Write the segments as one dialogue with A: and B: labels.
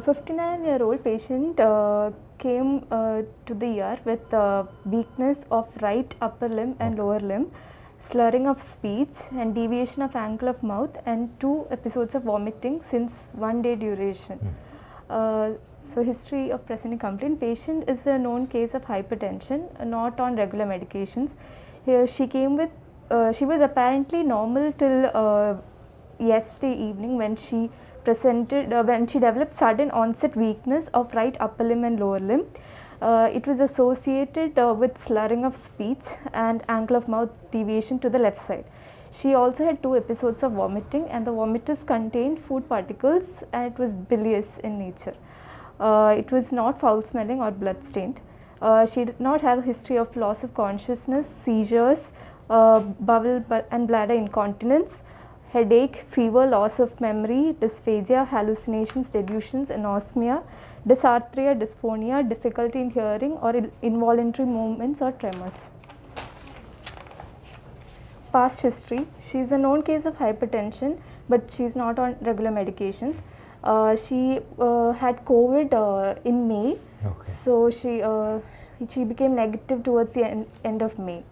A: 59-year-old patient came to the ER with weakness of right upper limb and lower limb, slurring of speech and deviation of angle of mouth, and 2 episodes of vomiting since 1 day duration. So history of presenting complaint. Patient is a known case of hypertension, not on regular medications. Here she came with, she was apparently normal till yesterday evening when she presented, when she developed sudden onset weakness of right upper limb and lower limb. It was associated with slurring of speech and angle of mouth deviation to the left side. She also had 2 episodes of vomiting, and the vomitus contained food particles and it was bilious in nature. It was not foul smelling or blood stained. She did not have a history of loss of consciousness, seizures, bowel and bladder incontinence, headache, fever, loss of memory, dysphagia, hallucinations, delusions, anosmia, dysarthria, dysphonia, difficulty in hearing or involuntary movements or tremors. Past history. She is a known case of hypertension, but she is not on regular medications. She had COVID in May, so she became negative towards the end of May.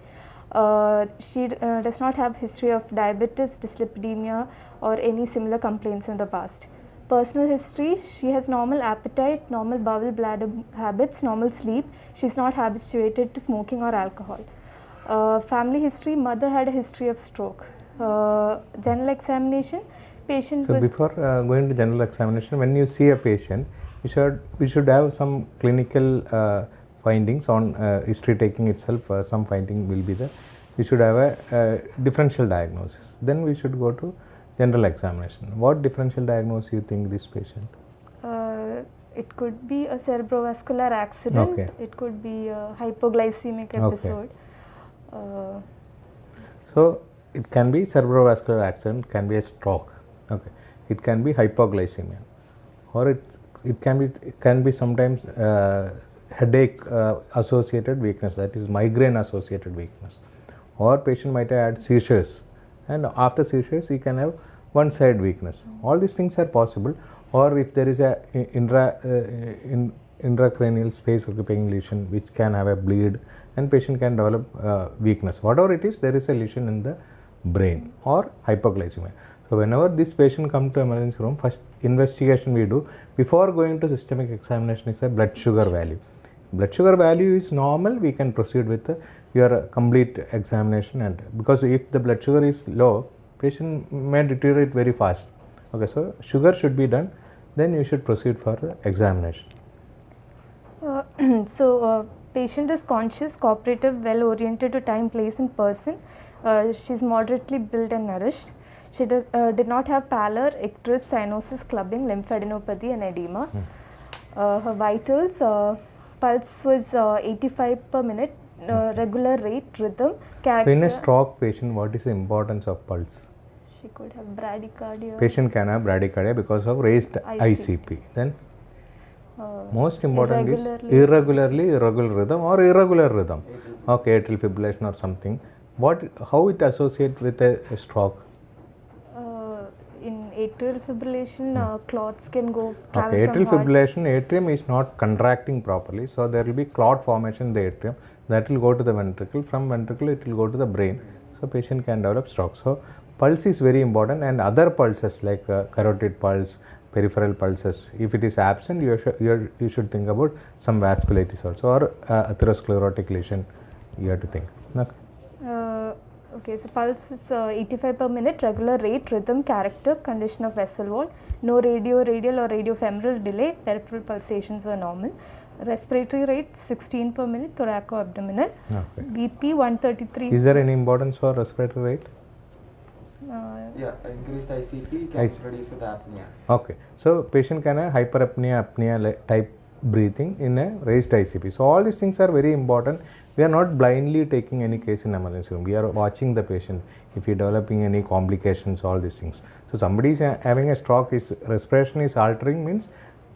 A: She does not have history of diabetes, dyslipidemia or any similar complaints in the past. Personal history, she has normal appetite, normal bowel bladder habits, normal sleep. She is not habituated to smoking or alcohol. Family history, mother had a history of stroke. General examination, patient.
B: So before going to general examination, when you see a patient, we should have some clinical findings on history taking itself. Some finding will be there. We should have a differential diagnosis. Then we should go to general examination. What differential diagnosis you think this patient?
A: It could be a cerebrovascular accident.
B: Okay.
A: It could be a hypoglycemic episode.
B: So it can be cerebrovascular accident, can be a stroke. Okay. It can be hypoglycemia, or it can be sometimes headache associated weakness, that is migraine associated weakness, or patient might have had seizures, and after seizures he can have one side weakness. All these things are possible. Or if there is a intracranial space occupying lesion which can have a bleed, and patient can develop weakness. Whatever it is, there is a lesion in the brain or hypoglycemia. So whenever this patient come to emergency room, first investigation we do before going to systemic examination is a blood sugar value. Blood sugar value is normal, we can proceed with your complete examination, and because if the blood sugar is low, patient may deteriorate very fast. Okay, so sugar should be done, then you should proceed for examination.
A: Patient is conscious, cooperative, well oriented to time, place and person. She is moderately built and nourished. She did not have pallor, icterus, cyanosis, clubbing, lymphadenopathy and edema. Her vitals, pulse was 85 per minute, regular rate, rhythm, character.
B: So in a stroke patient, what is the importance of pulse?
A: She could have bradycardia.
B: Patient can have bradycardia because of raised ICP. Then most important is irregular rhythm or irregular rhythm. Okay, atrial fibrillation or something. How it associate with a stroke?
A: In atrial fibrillation, clots can go travel
B: okay,
A: from
B: atrial fibrillation, atrium is not contracting properly, so there will be clot formation in the atrium that will go to the ventricle. From ventricle it will go to the brain, so patient can develop stroke. So pulse is very important, and other pulses like carotid pulse, peripheral pulses, if it is absent, you should think about some vasculitis also, or atherosclerotic lesion you have to think.
A: Okay, so pulse is 85 per minute, regular rate, rhythm, character, condition of vessel wall, no radial or radiofemoral delay, peripheral pulsations were normal. Respiratory rate 16 per minute, thoraco-abdominal.
B: Okay.
A: BP 133.
B: Is there any importance for respiratory rate?
C: Increased ICP can produce with apnea.
B: Okay, so patient can have hyperapnea, apnea type breathing in a raised ICP. So all these things are very important. We are not blindly taking any case in emergency room. We are watching the patient if he is developing any complications, all these things. So somebody is having a stroke, his respiration is altering, means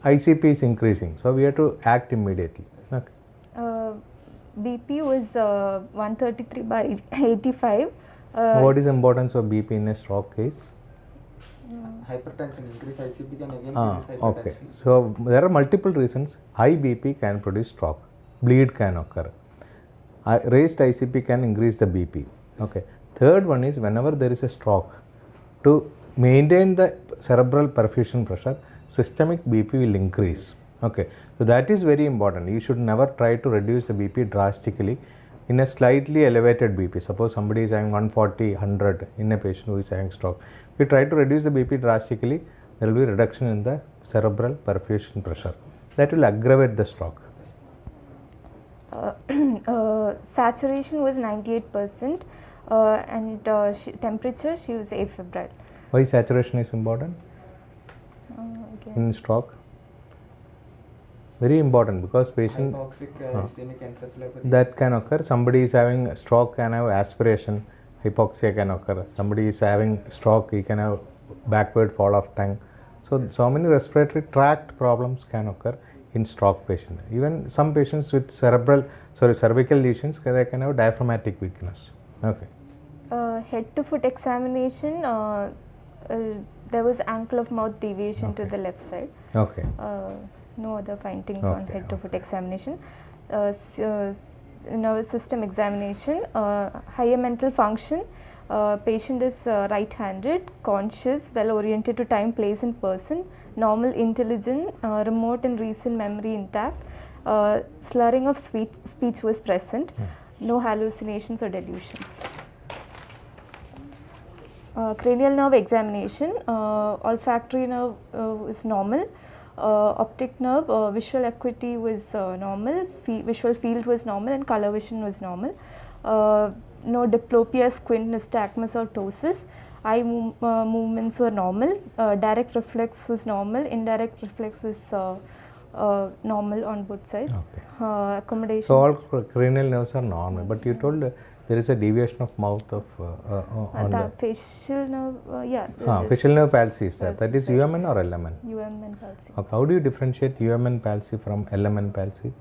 B: ICP is increasing. So we have to act immediately. Okay.
A: BP was 133 by 85.
B: What is the importance of BP in a stroke case?
C: hypertension, increase ICP can again
B: Ah,
C: produce
B: okay.
C: hypertension.
B: So there are multiple reasons. High BP can produce stroke, bleed can occur. Raised ICP can increase the BP. Okay. Third one is whenever there is a stroke, to maintain the cerebral perfusion pressure, systemic BP will increase. Okay. So that is very important. You should never try to reduce the BP drastically in a slightly elevated BP. Suppose somebody is having 140, 100 in a patient who is having stroke. If you try to reduce the BP drastically, there will be reduction in the cerebral perfusion pressure. That will aggravate the stroke.
A: Saturation was 98%, and temperature, she was afebrile.
B: Why saturation is important
A: Again.
B: in stroke? Very important because patient
C: Hypoxic ischemic encephalopathy.
B: that can occur. Somebody is having stroke can have aspiration, hypoxia can occur. Somebody is having stroke, he can have backward fall of tongue. So many respiratory tract problems can occur in stroke patient. Even some patients with cervical lesions, they can have diaphragmatic weakness. Okay.
A: Head to foot examination, there was ankle of mouth deviation to
B: Okay.
A: the left side.
B: Okay.
A: No other findings on
B: Okay,
A: head to foot examination. Nervous system examination, higher mental function, patient is right-handed, conscious, well oriented to time, place and person, normal intelligent, remote and recent memory intact, slurring of speech was present, no hallucinations or delusions. Cranial nerve examination, olfactory nerve is normal, optic nerve, visual acuity was normal, visual field was normal and color vision was normal. No diplopia, squint, nystagmus or ptosis. Eye movements were normal, direct reflex was normal, indirect reflex was normal on both sides.
B: Okay.
A: Accommodation.
B: So all cranial nerves are normal, but you told there is a deviation of mouth of on the
A: facial nerve, yeah. there is
B: facial nerve palsy is there.
A: Palsy,
B: That is
A: right.
B: UMN or LMN?
A: UMN palsy.
B: Okay. How do you differentiate UMN palsy from LMN palsy?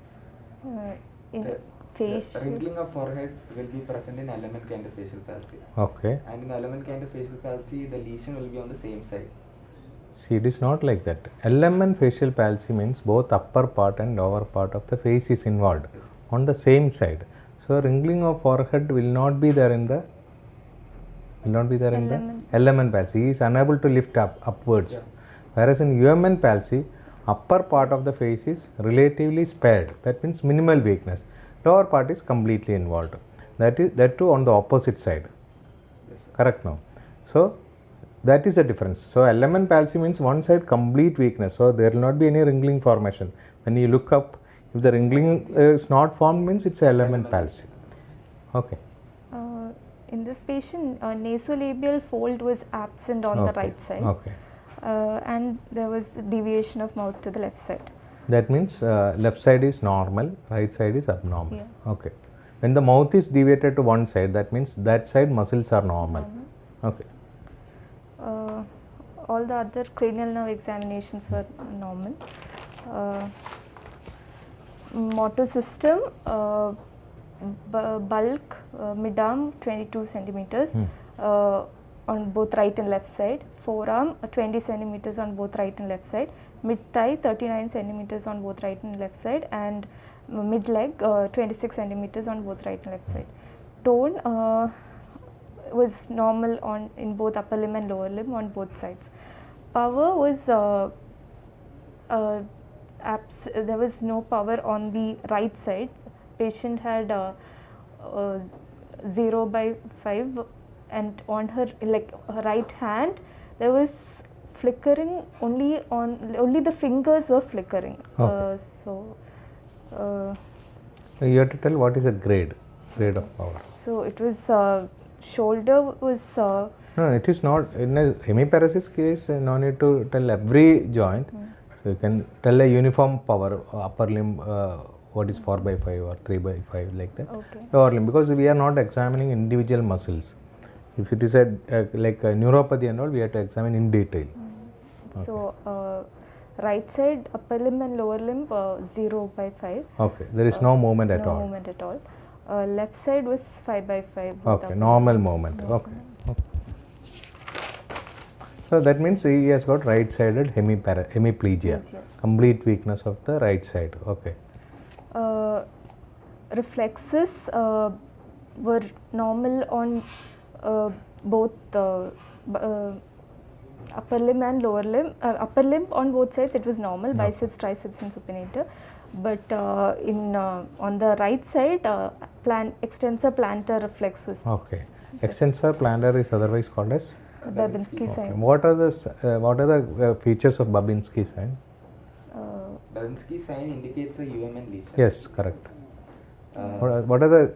A: In
C: The
A: facial.
C: wrinkling of forehead will be present in element kind of facial palsy.
B: Okay.
C: And in element kind of facial palsy, the lesion will be on the same side.
B: See, it is not like that. LMN facial palsy means both upper part and lower part of the face is involved on the same side. So wrinkling of forehead will not be there in the LMN palsy. He is unable to lift upwards.
C: Yeah.
B: Whereas in UMN palsy, upper part of the face is relatively spared. That means minimal weakness. Lower part is completely involved. That too on the opposite side.
C: Yes, sir.
B: Correct now. So that is the difference. So LMN palsy means one side complete weakness. So there will not be any wrinkling formation. When you look up, if the wrinkling is not formed, means it's a LMN palsy. Okay.
A: In this patient, nasolabial fold was absent on the
B: Okay.
A: right side,
B: Okay.
A: and there was deviation of mouth to the left side.
B: That means left side is normal, right side is abnormal.
A: Yeah.
B: Okay. When the mouth is deviated to one side, that means that side muscles are normal. Okay.
A: All the other cranial nerve examinations were normal. Motor system, bulk, mid-arm 22 centimeters on both right and left side, forearm 20 centimeters on both right and left side, mid-thigh 39 centimeters on both right and left side, and mid-leg 26 centimeters on both right and left side. Tone was normal in both upper limb and lower limb on both sides. Power was there was no power on the right side. Patient had 0/5, and on her right hand there was flickering only the fingers were flickering.
B: Okay.
A: So
B: You have to tell what is the grade of power.
A: so it was shoulder was
B: No, it is not. In a hemiparesis case, no need to tell every joint. So you can tell a uniform power, upper limb, what is 4/5 or 3/5 like that.
A: okay.
B: Lower limb, because we are not examining individual muscles. If it is like a neuropathy and all, we have to examine in detail.
A: So right side upper limb and lower limb 0/5.
B: Okay, there is no movement at
A: no
B: all.
A: movement at all. Left side was 5/5. both
B: Okay,
A: upper
B: normal
A: limb.
B: movement. Okay. So So that means he has got right-sided hemiplegia,
A: Hemiplegia.
B: complete weakness of the right side. Okay.
A: Reflexes were normal on both upper limb and lower limb. Upper limb on both sides it was normal, biceps, triceps and supinator. But on the right side, extensor plantar reflex was
B: Okay. Extensor plantar is otherwise called as.
A: Babinski
B: Okay.
A: sign.
B: What are the features of Babinski sign?
C: Babinski sign indicates a UMN lesion.
B: Yes, correct. What are the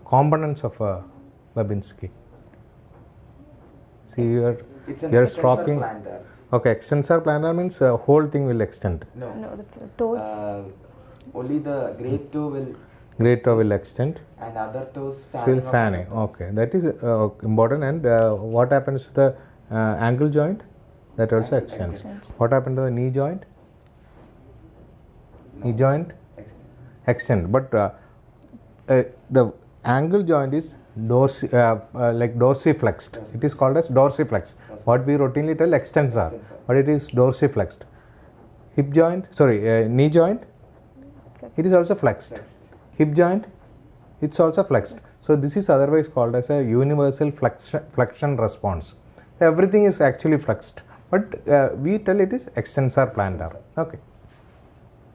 B: components of Babinski? See, you're
C: extensor
B: stroking.
C: plantar.
B: Okay, extensor plantar means whole thing will extend.
C: No.
A: No, the toes.
C: Only the great toe will
B: Great toe will extend.
C: and other toes
B: Feel
C: of
B: fanning.
C: the toe.
B: Okay, that is important. And what happens to the ankle joint? That also
C: Ankle
B: extends.
A: extends.
B: What happened to the knee joint?
C: No.
B: Knee joint extend. But the ankle joint is dorsiflexed. It is called as dorsiflex. What we routinely tell extensor, but it is dorsiflexed. Hip joint, knee joint, it is also flexed. Hip joint, it's also flexed. So this is otherwise called as a universal flexion response. Everything is actually flexed, but we tell it is extensor plantar. Okay.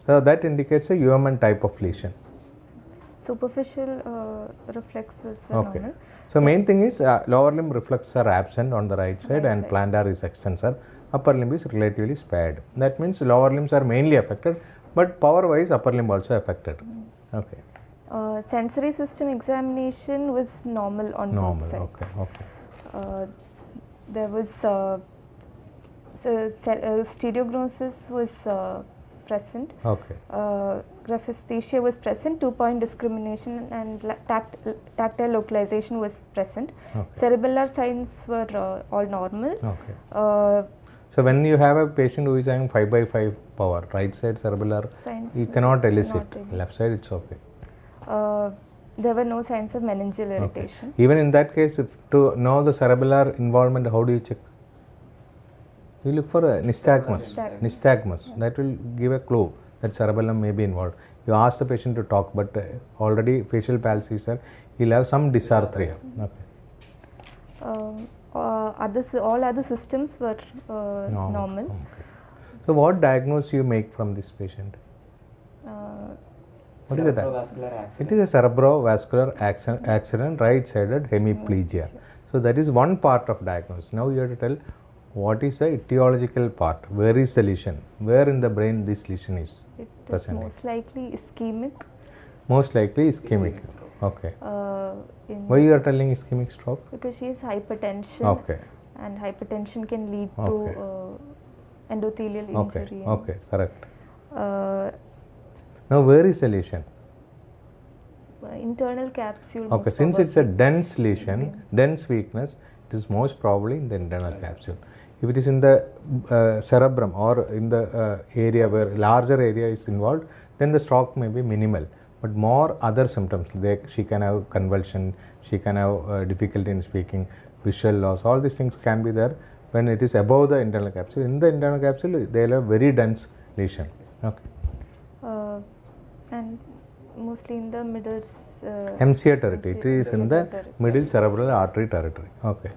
B: So that indicates a UMN type of lesion.
A: Superficial reflexes were
B: Okay.
A: normal.
B: So main thing is lower limb reflexes are absent on the right side and
A: side.
B: plantar is extensor. Upper limb is relatively spared. That means lower limbs are mainly affected, but power wise upper limb also affected. Okay.
A: Sensory system examination was normal on
B: Normal.
A: both sides.
B: Okay. Okay.
A: There was stereognosis was present.
B: Okay.
A: Graphesthesia was present. 2-point discrimination and tactile localization was present.
B: Okay.
A: Cerebellar signs were all normal.
B: Okay. So when you have a patient who is having 5/5 power, right side cerebellar,
A: Signs
B: you cannot elicit.
A: not really.
B: Left side it's okay.
A: There were no signs of meningeal irritation.
B: Even in that case, if to know the cerebellar involvement, how do you check? You look for a nystagmus. Nystagmus. That will give a clue that cerebellum may be involved. You ask the patient to talk, but already facial palsy is there. He'll have some dysarthria. Okay.
A: All other systems were normal.
B: Okay. So what diagnosis you make from this patient? What is it?
C: Cerebrovascular accident.
B: It is a cerebrovascular accident, right-sided hemiplegia. So that is one part of diagnosis. Now you have to tell what is the etiological part. Where is the lesion? Where in the brain this lesion is
A: It is
B: present?
A: most likely ischemic.
B: Most likely ischemic. Okay. Why
A: In
B: you are telling ischemic stroke?
A: because she has hypertension.
B: Okay.
A: And hypertension can lead
B: Okay.
A: to endothelial
B: Okay.
A: injury.
B: Okay. Correct.
A: Uh,
B: Now where is the lesion?
A: internal capsule.
B: Okay.
A: most
B: Since it's a
A: probably.
B: dense lesion, dense weakness, it is most probably in the internal capsule. If it is in the cerebrum or in the area where larger area is involved, then the stroke may be minimal. But more other symptoms, she can have convulsion, she can have difficulty in speaking, visual loss, all these things can be there when it is above the internal capsule. In the internal capsule, they will have very dense lesion. Okay.
A: And mostly in the middle.
B: MCA territory. It is in the
A: territory.
B: middle cerebral artery territory. Okay.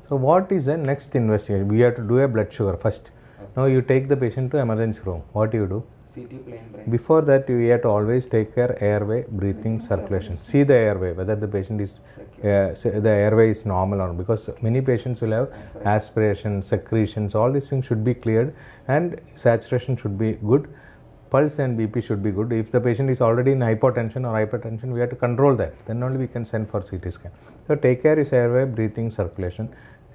B: So what is the next investigation? We have to do a blood sugar first. Now you take the patient to emergency room. What do you do?
C: CT plain brain.
B: Before that, you have to always take care airway, breathing, circulation. See the airway, whether the patient is the airway is normal or not, because many patients will have aspiration, secretions, all these things should be cleared, and saturation should be good. Pulse and BP should be good. If the patient is already in hypotension or hypertension, we have to control that. Then only we can send for CT scan. So take care is airway, breathing, circulation.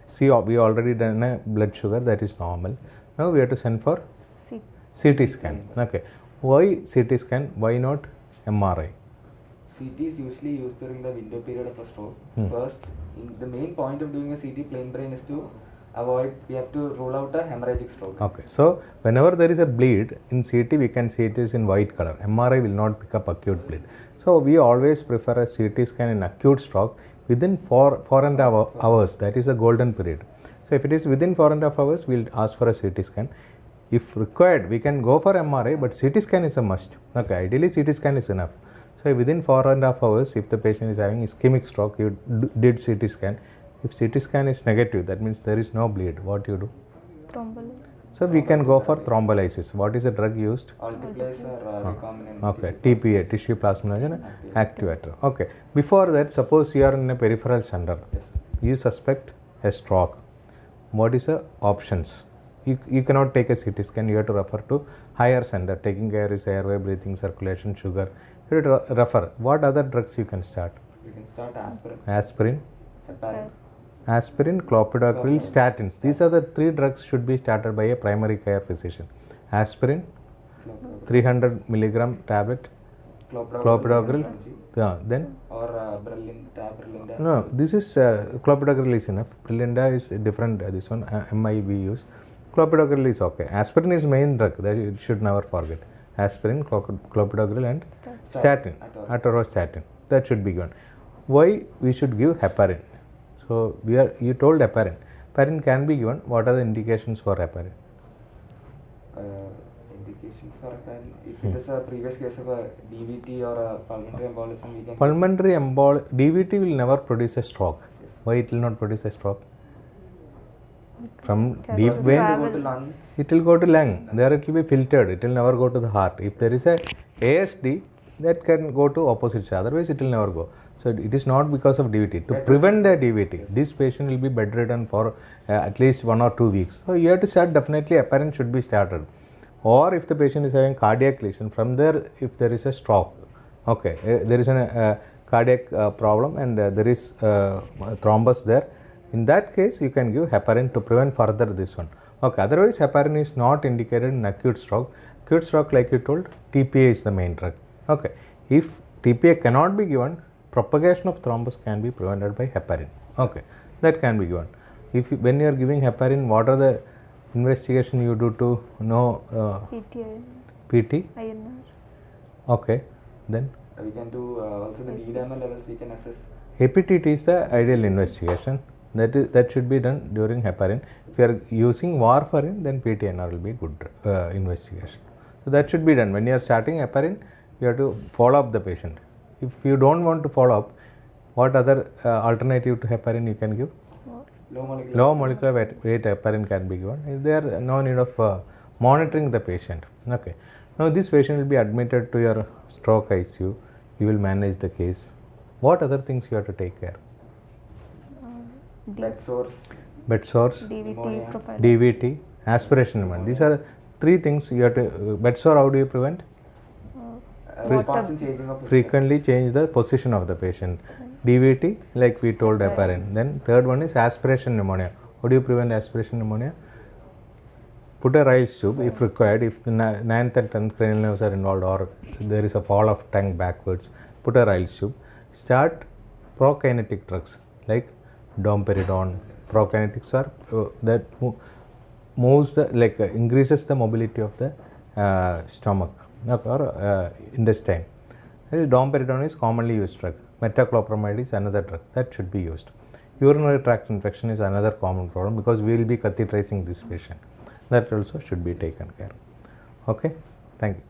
B: See, we already done a blood sugar, that is normal. Now we have to send for CT scan. Okay. Why CT scan? Why not MRI?
C: CT is usually used during the window period of a stroke. First, the main point of doing a CT plain brain is to avoid, we have to rule out a hemorrhagic stroke.
B: Okay. So whenever there is a bleed in CT, we can see it is in white color. MRI will not pick up acute bleed. So we always prefer a CT scan in acute stroke within 4.5 hours. That is a golden period. So if it is within 4.5 hours, we'll ask for a CT scan. If required, we can go for MRI, but CT scan is a must. Okay, ideally CT scan is enough. So within 4.5 hours, if the patient is having ischemic stroke, you did CT scan. If CT scan is negative, that means there is no bleed. What you do?
A: Thrombolysis.
B: So we can go for thrombolysis. What is the drug used?
C: Alteplase or recombinant.
B: Okay, TPA, tissue plasminogen activator. Okay, before that, suppose you are in a peripheral center, you suspect a stroke. What is the options? You cannot take a CT scan, you have to refer to higher center. Taking care is airway, breathing, circulation, sugar. You have to refer. What other drugs you can start?
C: You can start aspirin,
B: Aspirin,
C: heparin,
B: aspirin, clopidogrel, statins. These are the 3 drugs should be started by a primary care physician. Aspirin, 300 milligram tablet, clopidogrel, then
C: or Brilinta.
B: no, this is clopidogrel is enough. Brilinda is different. This one MI we use. Clopidogrel is okay. Aspirin is main drug that you should never forget. Aspirin, clopidogrel, and statin, atorvastatin. That should be given. Why we should give heparin? So you told heparin. Heparin can be given. What are the indications for heparin?
C: Indications for heparin. If it is a previous case of a DVT or a pulmonary embolism, we can.
B: Pulmonary DVT will never produce a stroke. Why it will not produce a stroke? From deep
C: First
B: vein,
C: it will go to lungs.
B: it will go to lung. There it will be filtered. It will never go to the heart. If there is a ASD, that can go to opposite side. Otherwise, it will never go. So it is not because of DVT. To prevent the DVT, this patient will be bedridden for at least 1 or 2 weeks. So you have to start, definitely heparin should be started. Or if the patient is having cardiac lesion, from there if there is a stroke, okay, there is a cardiac problem and there is thrombus there. In that case, you can give heparin to prevent further this one. Okay, otherwise heparin is not indicated in acute stroke. Acute stroke, like you told, TPA is the main drug. Okay, if TPA cannot be given, propagation of thrombus can be prevented by heparin. Okay, that can be given. When you are giving heparin, what are the investigation you do to know
A: PTI,
B: PT?
A: INR.
B: Okay, then
C: We can do also the D-dimer levels. We can assess.
B: hepatitis is the ideal investigation. That should be done during heparin. If you are using warfarin, then PTNR will be good investigation. So that should be done. When you are starting heparin, you have to follow up the patient. If you don't want to follow up, what other alternative to heparin you can give? Low molecular weight heparin can be given. There is no need of monitoring the patient. Okay. Now this patient will be admitted to your stroke ICU. You will manage the case. What other things you have to take care?
C: Bed sores,
B: Bed sores,
A: DVT
C: Pneumonia.
A: profile.
B: DVT, aspiration pneumonia. These are 3 things you have to. Bed sore, how do you prevent?
C: constant changing of position.
B: Frequently change the position of the patient. DVT, like we told heparin. Then third one is aspiration pneumonia. How do you prevent aspiration pneumonia? Put a Ryle's tube if required. If the 9th and 10th cranial nerves are involved or there is a fall of tongue backwards, put a Ryle's tube. Start prokinetic drugs like domperidone. Prokinetics are that moves the increases the mobility of the stomach or intestine. Domperidone is commonly used drug. Metoclopramide is another drug that should be used. Urinary tract infection is another common problem because we will be catheterizing this patient. That also should be taken care of. Okay, thank you.